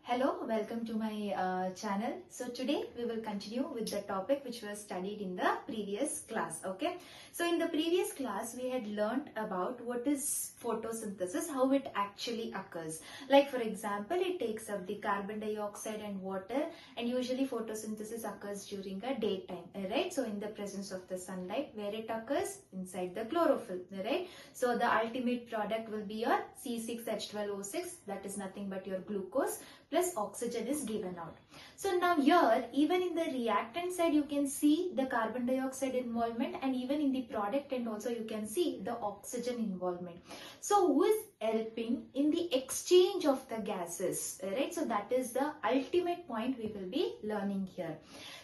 Hello, welcome to my channel. So today we will continue with the topic which was studied in the previous class. Okay, so in the previous class we had learned about what is photosynthesis, how it actually occurs. Like for example, it takes up the carbon dioxide and water, and usually photosynthesis occurs during a daytime, right? So in the presence of the sunlight, where it occurs inside the chlorophyll, right? So the ultimate product will be your C6H12O6, that is nothing but your glucose, plus oxygen is given out. So now here, even in the reactant side, you can see the carbon dioxide involvement, and even in the product end also you can see the oxygen involvement. So who is helping in the exchange of the gases, right? So that is the ultimate point we will be learning here.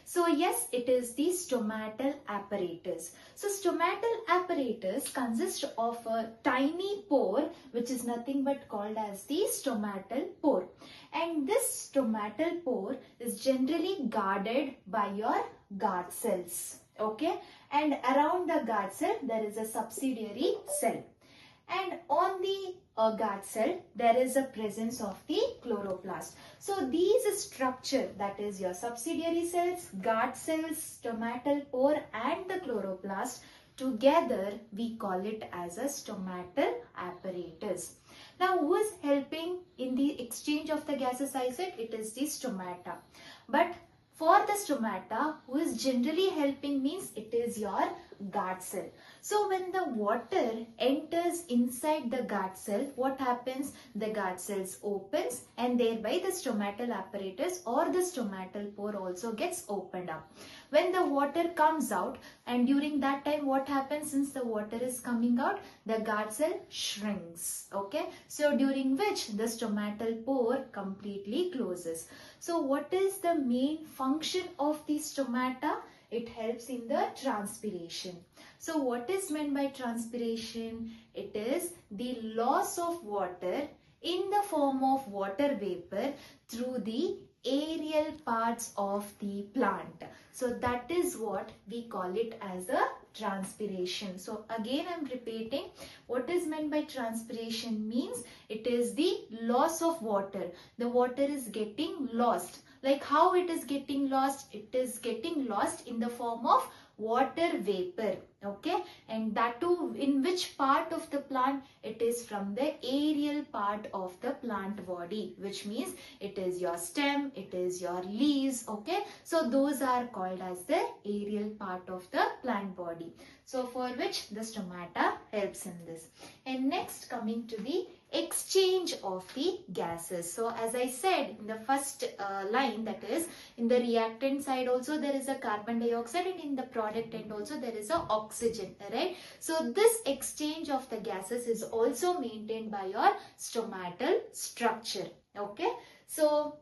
So yes, it is the stomatal apparatus. So stomatal apparatus consists of a tiny pore which is nothing but called as the stomatal pore. And this stomatal pore is generally guarded by your guard cells. Okay, and around the guard cell there is a subsidiary cell. And on the guard cell, there is a presence of the chloroplast. So these structure, that is your subsidiary cells, guard cells, stomatal pore and the chloroplast, together we call it as a stomatal apparatus. Now who is helping in the exchange of the gases? I said it is the stomata. But for the stomata, who is generally helping means it is your guard cell. So when the water enters inside the guard cell, what happens? The guard cells opens and thereby the stomatal apparatus or the stomatal pore also gets opened up. When the water comes out, and during that time what happens? Since the water is coming out, the guard cell shrinks. Okay, so during which the stomatal pore completely closes. So what is the main function of the stomata? It helps in the transpiration. So what is meant by transpiration? It is the loss of water in the form of water vapor through the aerial parts of the plant. So that is what we call it as a transpiration. So again I am repeating, what is meant by transpiration means it is the loss of water. The water is getting lost. Like how it is getting lost? It is getting lost in the form of water vapor. Okay, and that too in which part of the plant? It is from the aerial part of the plant body, which means it is your stem, it is your leaves. Okay, so those are called as the aerial part of the plant body. So for which the stomata helps in this. And next, coming to the exchange of the gases. So as I said in the first line, that is in the reactant side also there is a carbon dioxide, and in the product end also there is a oxygen, right? So this exchange of the gases is also maintained by your stomatal structure. Okay, so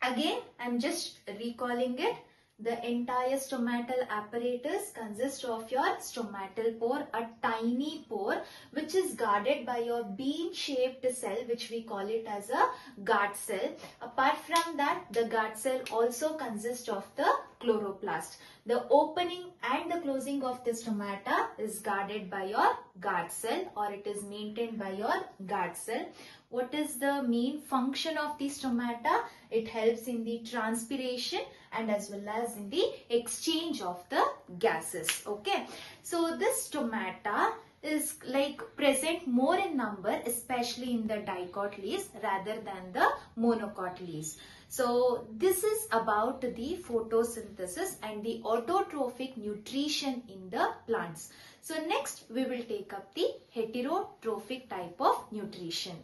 again I'm just recalling it. The entire stomatal apparatus consists of your stomatal pore, a tiny pore which is guarded by your bean-shaped cell, which we call it as a guard cell. Apart from that, the guard cell also consists of the chloroplast. The opening and the closing of the stomata is guarded by your guard cell, or it is maintained by your guard cell. What is the main function of the stomata? It helps in the transpiration and as well as in the exchange of the gases. Okay, so this stomata is like present more in number, especially in the dicot leaves rather than the monocot leaves. So this is about the photosynthesis and the autotrophic nutrition in the plants. So next we will take up the heterotrophic type of nutrition.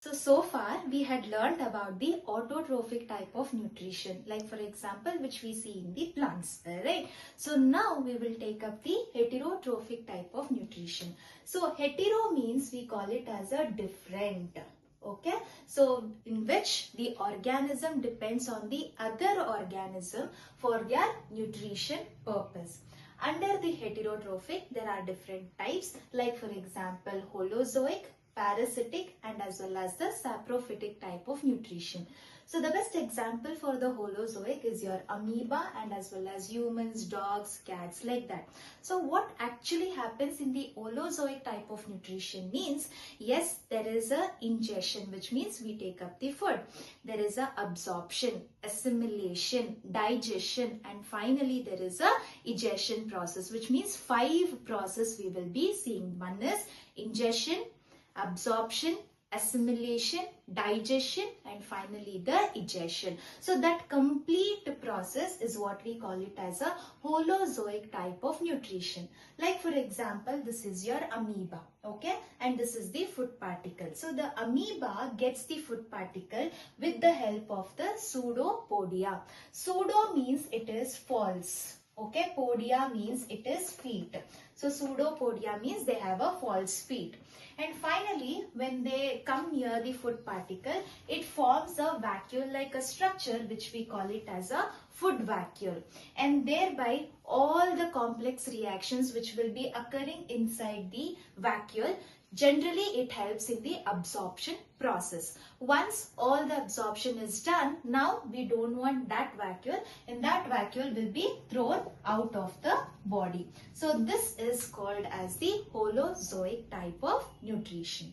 So far we had learned about the autotrophic type of nutrition, like for example which we see in the plants, right? So now we will take up the heterotrophic type of nutrition. So hetero means we call it as a different. Okay, so in which the organism depends on the other organism for their nutrition purpose. Under the heterotrophic there are different types, like for example holozoic, parasitic and as well as the saprophytic type of nutrition. So the best example for the holozoic is your amoeba and as well as humans, dogs, cats, like that. So what actually happens in the holozoic type of nutrition means, yes, there is a ingestion, which means we take up the food. There is a absorption, assimilation, digestion, and finally there is a egestion process, which means 5 processes we will be seeing. One is ingestion, absorption, assimilation, digestion, and finally the egestion. So that complete process is what we call it as a holozoic type of nutrition. Like for example, this is your amoeba, okay, and this is the food particle. So the amoeba gets the food particle with the help of the pseudopodia. Pseudo means it is false. Okay, podia means it is feet. So pseudopodia means they have a false feet. And finally, when they come near the food particle, it forms a vacuole like a structure, which we call it as a food vacuole. And thereby all the complex reactions which will be occurring inside the vacuole, generally it helps in the absorption process. Once all the absorption is done, now we don't want that vacuole, and that vacuole will be thrown out of the body. So this is called as the holozoic type of nutrition.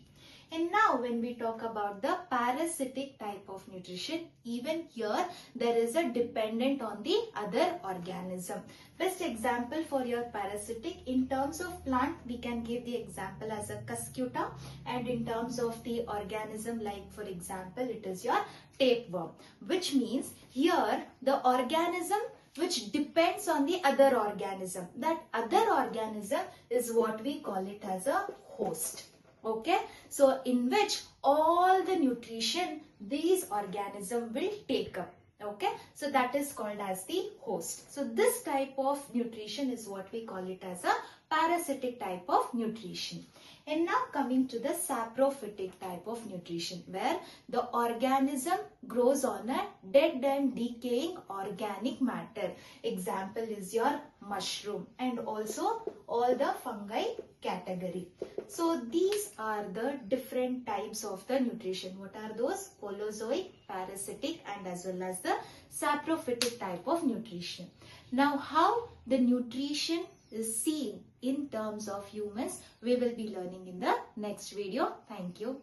And now when we talk about the parasitic type of nutrition, even here there is a dependent on the other organism. Best example for your parasitic, in terms of plant we can give the example as a cuscuta, and in terms of the organism, like for example it is your tapeworm, which means here the organism which depends on the other organism. That other organism is what we call it as a host. Okay, so in which all the nutrition these organisms will take up. Okay, so that is called as the host. So this type of nutrition is what we call it as a parasitic type of nutrition. And now coming to the saprophytic type of nutrition, where the organism grows on a dead and decaying organic matter. Example is your mushroom and also all the fungi category. So these are the different types of the nutrition. What are those? Holozoic, parasitic, and as well as the saprophytic type of nutrition. Now how the nutrition is seen in terms of humans, we will be learning in the next video. Thank you.